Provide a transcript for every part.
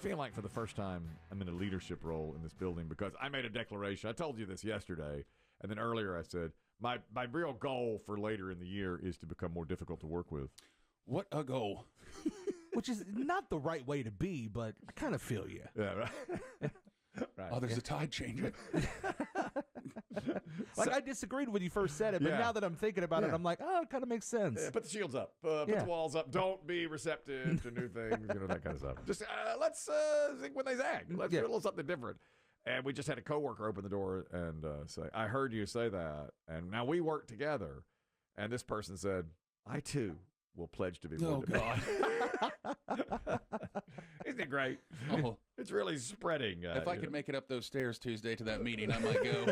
feel like for the first time I'm in a leadership role in this building because I made a declaration. I told you this yesterday, and then earlier I said my real goal for later in the year is to become more difficult to work with. What a goal. Which is not the right way to be, but I kind of feel you. Yeah, right. Right. Oh, there's a tide changing. I disagreed when you first said it, but now that I'm thinking about it, I'm like, oh, it kind of makes sense. Put the shields up. Put the walls up. Don't be receptive to new things. That kind of stuff. Just let's think when they zag. Let's do a little something different. And we just had a coworker open the door and say, I heard you say that. And now we work together. And this person said, I too will pledge to be more Isn't it great? Oh. It's really spreading. If I could make it up those stairs Tuesday to that meeting, I might go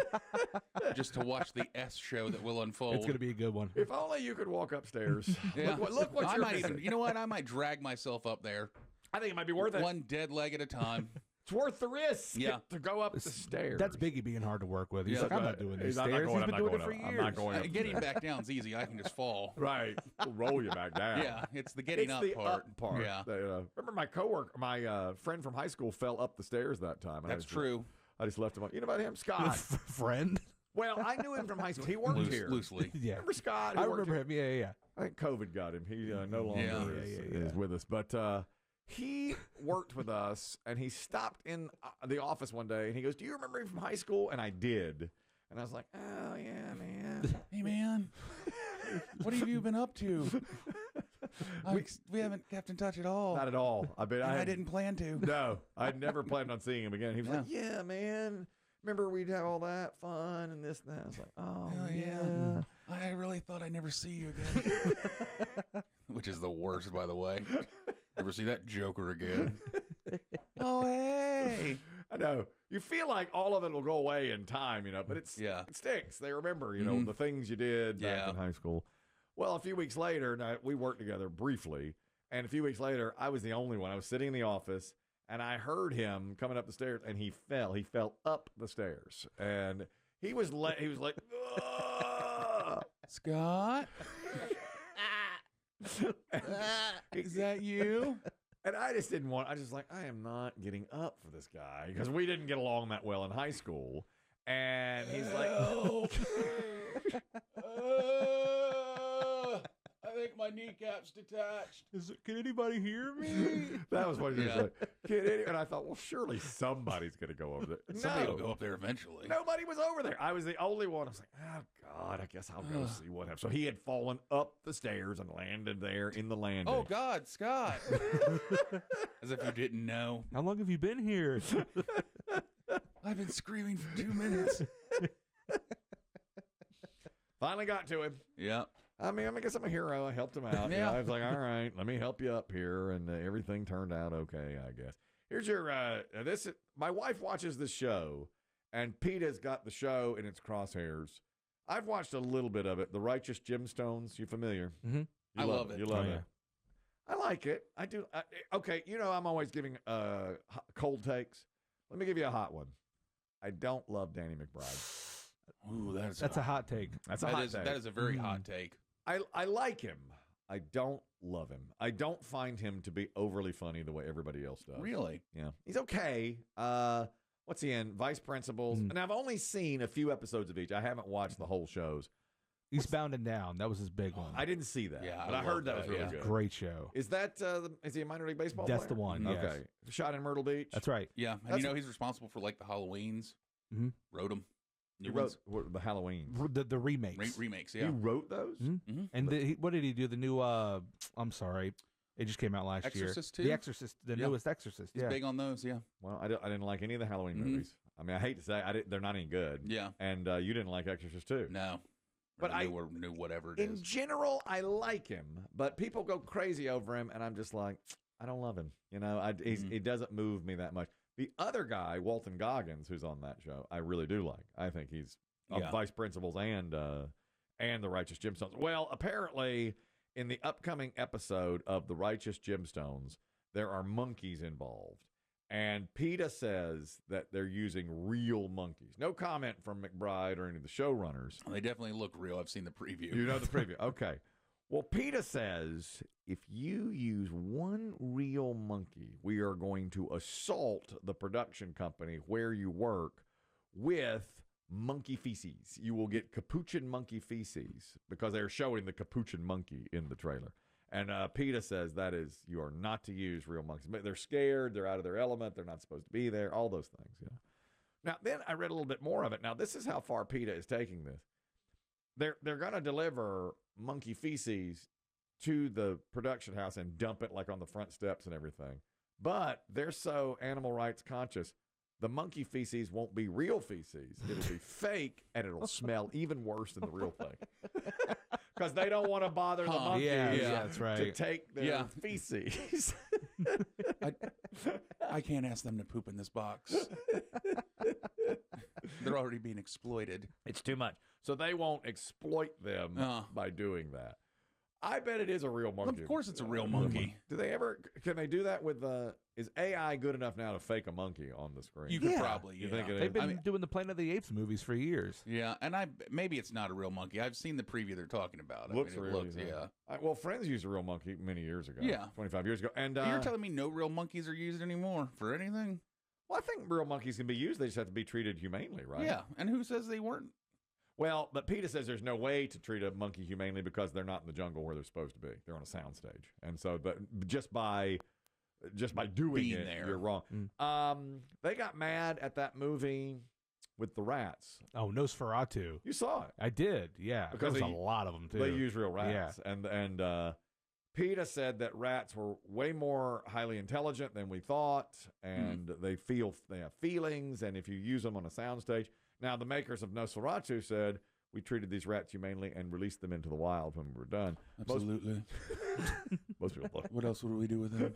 just to watch the S show that will unfold. It's going to be a good one. If only you could walk upstairs. Yeah. Look what I you're might missing. even, you know what? I might drag myself up there. I think it might be worth it. One dead leg at a time. It's worth the risk to go up the stairs. That's Biggie being hard to work with. He's like, I'm not doing these I'm stairs. He's been doing it for years. I'm not going up Getting back down's easy. I can just fall. Right. We'll roll you back down. Yeah, it's the getting up part. Up part. Yeah. Remember my coworker, my friend from high school fell up the stairs that time. And That's true. I just left him up. You know about him? Scott. Friend? Well, I knew him from high school. He worked here. Loosely. Yeah. Remember Scott? I remember him. Yeah. I think COVID got him. He no longer is with us. But he worked with us, and he stopped in the office one day, and he goes, do you remember me from high school? And I did. And I was like, oh, yeah, man. Hey, man. What have you been up to? We haven't kept in touch at all. Not at all. I didn't plan to. No, I'd never planned on seeing him again. He was like, yeah, man. Remember we'd have all that fun and this and that. I was like, oh yeah. I really thought I'd never see you again. Which is the worst, by the way. Never see that joker again. Oh, hey. I know. You feel like all of it will go away in time, but it sticks. They remember, the things you did back in high school. Well, a few weeks later, we worked together briefly, and a few weeks later, I was the only one. I was sitting in the office, and I heard him coming up the stairs, and he fell. He fell up the stairs, and he was like, Scott? Is that you? And I just didn't want, I am not getting up for this guy because we didn't get along that well in high school. And he's like, I think my kneecap's detached. Can anybody hear me? That was what he was like. And I thought, well, surely somebody's going to go over there. Somebody will go up there eventually. Nobody was over there. I was the only one. I was like, oh, God, I guess I'll go see what happens. So he had fallen up the stairs and landed there in the landing. Oh, God, Scott. As if you didn't know. How long have you been here? I've been screaming for 2 minutes. Finally got to him. Yeah. I guess I'm a hero. I helped him out. Yeah. I was like, all right, let me help you up here. And everything turned out okay, I guess. Here's your, my wife watches this show, and PETA's got the show in its crosshairs. I've watched a little bit of it. The Righteous Gemstones. You familiar? Mm-hmm. I love it. You love it. I like it. I do. Okay, I'm always giving cold takes. Let me give you a hot one. I don't love Danny McBride. Ooh, that's a hot take. That's a hot take. That is a very hot take. I like him. I don't love him. I don't find him to be overly funny the way everybody else does. Really? Yeah. He's okay. What's he in? Vice Principals. And I've only seen a few episodes of each. I haven't watched the whole shows. Eastbound and Down. That was his big one. I didn't see that. Yeah, but I heard that was really good. Great show. Is that is he a minor league baseball That's player? the one. Yes. Okay. Shot in Myrtle Beach. That's right. Yeah. And he's responsible for like the Halloweens. Mm-hmm. Wrote them. He wrote the Halloween. The remakes. Remakes, yeah. He wrote those? Mm-hmm. And what did he do? The new, I'm sorry. It just came out last year. Exorcist 2? The Exorcist, the newest Exorcist. He's big on those, yeah. Well, I didn't like any of the Halloween movies. I hate to say they're not any good. Yeah. And you didn't like Exorcist 2. No. But I knew whatever it is. In general, I like him, but people go crazy over him, and I'm just like, I don't love him. He doesn't move me that much. The other guy, Walton Goggins, who's on that show, I really do like. I think he's Vice Principals and the Righteous Gemstones. Well, apparently, in the upcoming episode of the Righteous Gemstones, there are monkeys involved. And PETA says that they're using real monkeys. No comment from McBride or any of the showrunners. They definitely look real. I've seen the preview. You know the preview. Okay. Well, PETA says if you use one real monkey, we are going to assault the production company where you work with monkey feces. You will get capuchin monkey feces because they're showing the capuchin monkey in the trailer. And PETA says you are not to use real monkeys. They're scared. They're out of their element. They're not supposed to be there. All those things. You know. Now, then I read a little bit more of it. Now, this is how far PETA is taking this. They're going to deliver monkey feces to the production house and dump it like on the front steps and everything. But they're so animal rights conscious, the monkey feces won't be real feces. It'll be fake, and it'll smell even worse than the real thing. Because they don't want to bother the monkeys that's right. to take their feces. I can't ask them to poop in this box. They're already being exploited. It's too much. So they won't exploit them by doing that. I bet it is a real monkey. Of course it's a real monkey. Can they do that with, is AI good enough now to fake a monkey on the screen? You could probably, You think it They've is? been doing the Planet of the Apes movies for years. Yeah, and maybe it's not a real monkey. I've seen the preview they're talking about. Looks real. Yeah. Well, Friends used a real monkey many years ago. Yeah. 25 years ago. And You're telling me no real monkeys are used anymore for anything? Well, I think real monkeys can be used. They just have to be treated humanely, right? Yeah, and who says they weren't? Well, but PETA says there's no way to treat a monkey humanely because they're not in the jungle where they're supposed to be. They're on a soundstage. And so, but just by doing Being it, there. you're wrong. They got mad at that movie with the rats. Oh, Nosferatu. You saw it. I did, yeah. Because There's a lot of them, too. They use real rats. Yeah. And PETA said that rats were way more highly intelligent than we thought, and they have feelings, and if you use them on a soundstage. Now, the makers of Nosferatu said, we treated these rats humanely and released them into the wild when we were done. Absolutely. Most people thought. What else would we do with them?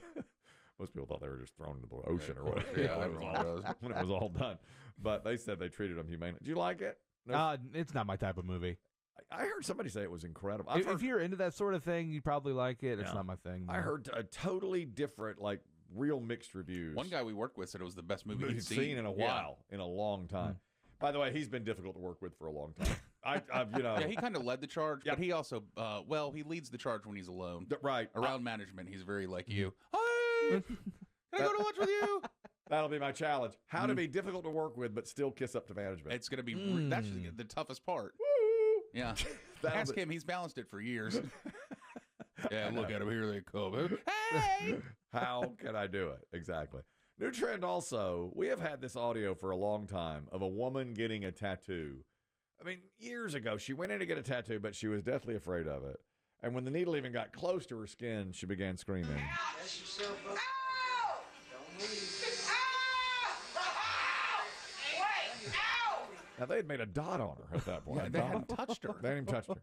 Most people thought they were just thrown into the ocean or whatever. Yeah, when it was all done. But they said they treated them humanely. Did you like it? It's not my type of movie. I heard somebody say it was incredible. If you're into that sort of thing, you probably like it. It's not my thing. I heard a totally different, like, real mixed reviews. One guy we worked with said it was the best movie he'd seen in a while, in a long time. By the way, he's been difficult to work with for a long time. Yeah, he kind of led the charge, but he also, he leads the charge when he's alone. Right. Around management, he's very like you. Hey, can I go to lunch with you? That'll be my challenge. How to be difficult to work with, but still kiss up to management. It's going to be, that's the toughest part. Woo! Yeah. Ask him. He's balanced it for years. Yeah, look at him. Here they come. Hey! How can I do it? Exactly. New trend also, we have had this audio for a long time of a woman getting a tattoo. I mean, years ago, she went in to get a tattoo, but she was deathly afraid of it. And when the needle even got close to her skin, she began screaming. Mess yourself up. Ow! Don't leave. Ow! Wait! Ow! Now, they had made a dot on her at that point. Yeah, they hadn't touched her. They hadn't even touched her.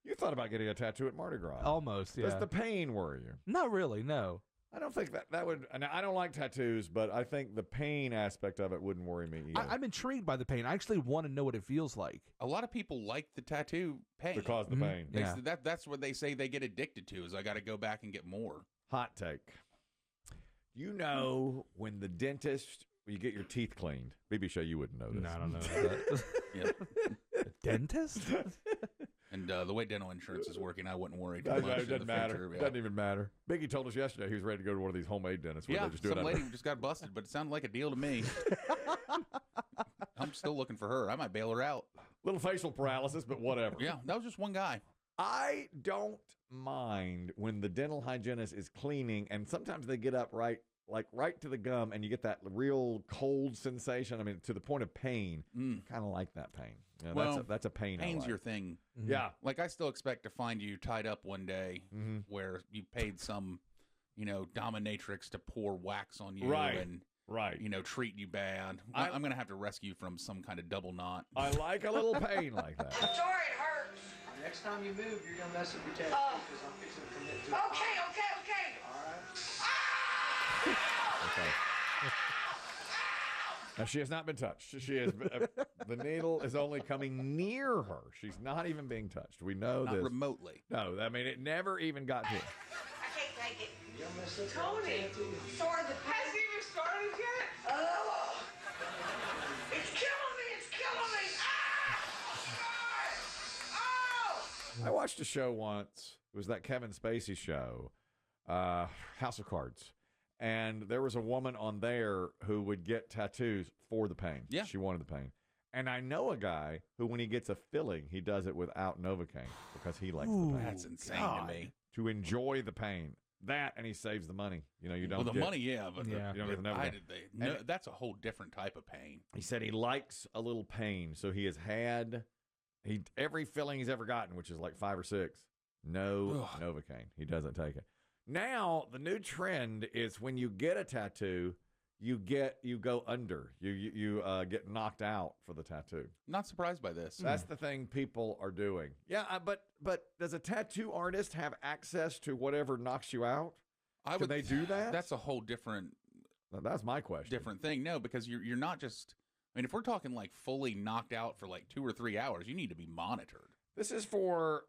You thought about getting a tattoo at Mardi Gras. Almost, yeah. Does the pain worry you? Not really, no. I don't think that would. Now, I don't like tattoos, but I think the pain aspect of it wouldn't worry me either. I'm intrigued by the pain. I actually want to know what it feels like. A lot of people like the tattoo pain. Because of the pain. Yeah. That's what they say they get addicted to, is I got to go back and get more. Hot take. You know when the dentist, you get your teeth cleaned. BB Show, you wouldn't know this. No, I don't know that. Yeah. A dentist? And the way dental insurance is working, I wouldn't worry too It much. doesn't matter. It doesn't even matter. Biggie told us yesterday he was ready to go to one of these homemade dentists. Where Yeah, they just do some it lady just got busted, but it sounded like a deal to me. I'm still looking for her. I might bail her out. Little facial paralysis, but whatever. Yeah, that was just one guy. I don't mind when the dental hygienist is cleaning, and sometimes they get up right to the gum, and you get that real cold sensation. I mean, to the point of pain. Kind of like that pain. You know, Well, that's a pain. Pain's I like. your thing. Yeah. Like, I still expect to find you tied up one day where you paid some, dominatrix to pour wax on you and, treat you bad. I'm going to have to rescue you from some kind of double knot. I like a little pain like that. Sorry, it hurts. Next time you move, you're going to mess up your tattoo because I'm fixing to commit to it. Okay. All right. Okay. Now, she has not been touched. She is. The needle is only coming near her. She's not even being touched. We know Not this. remotely. No, I mean, it never even got to her. I can't take it. You're going to mess up your Tony, tattoo. sorry, the hasn't even started yet. Oh, it's killing me. It's killing me. Ah! God! Oh! I watched a show once It was that Kevin Spacey show, House of Cards. And there was a woman on there who would get tattoos for the pain. Yeah. She wanted the pain. And I know a guy who, when he gets a filling, he does it without Novocaine because he likes the pain. That's insane to me. To enjoy the pain. That, and he saves the money. You know, you don't the get, money, yeah, but you don't get the Novocaine. That's a whole different type of pain. He said he likes a little pain, so he has had every filling he's ever gotten, which is like 5 or 6. No Novocaine. He doesn't take it. Now, the new trend is when you get a tattoo, you go under. You get knocked out for the tattoo. Not surprised by this. That's the thing people are doing. Yeah, but does a tattoo artist have access to whatever knocks you out? Can they do that? That's a whole different. That's my question. Different thing. No, because you're not just. I mean, if we're talking like fully knocked out for like 2 or 3 hours, you need to be monitored. This is for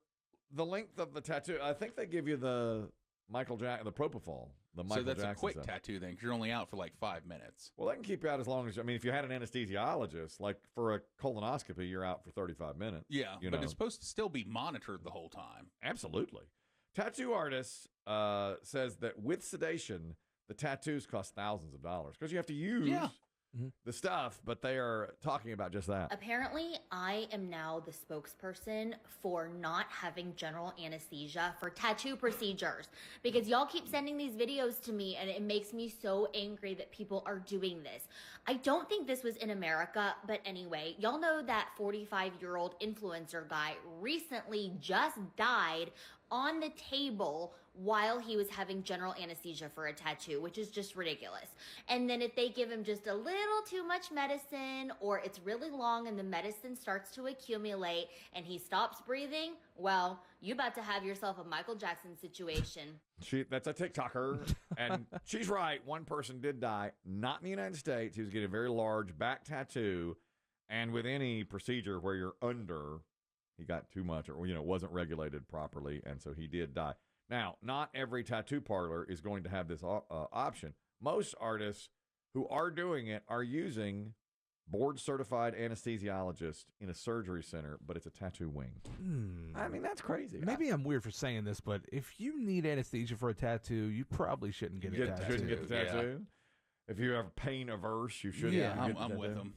the length of the tattoo. I think they give you the the propofol. So that's a quick tattoo then, because you're only out for like 5 minutes. Well, that can keep you out as long as, I mean, if you had an anesthesiologist, like for a colonoscopy, you're out for 35 minutes. Yeah, but it's supposed to still be monitored the whole time. Absolutely. Tattoo artist says that with sedation, the tattoos cost thousands of dollars because you have to use the stuff, but they are talking about just that. Apparently, I am now the spokesperson for not having general anesthesia for tattoo procedures because y'all keep sending these videos to me and it makes me so angry that people are doing this. I don't think this was in America, but anyway, y'all know that 45-year-old influencer guy recently just died on the table while he was having general anesthesia for a tattoo, which is just ridiculous. And then if they give him just a little too much medicine or it's really long and the medicine starts to accumulate and he stops breathing, well, you about to have yourself a Michael Jackson situation. That's a TikToker, and she's right. One person did die, not in the United States. He was getting a very large back tattoo, and with any procedure where you're under, he got too much or, wasn't regulated properly, and so he did die. Now, not every tattoo parlor is going to have this option. Most artists who are doing it are using board-certified anesthesiologists in a surgery center, but it's a tattoo wing. I mean, that's crazy. Maybe I'm weird for saying this, but if you need anesthesia for a tattoo, you probably shouldn't get a tattoo. Shouldn't get the tattoo. If you have pain averse, you shouldn't. Yeah, I'm with them.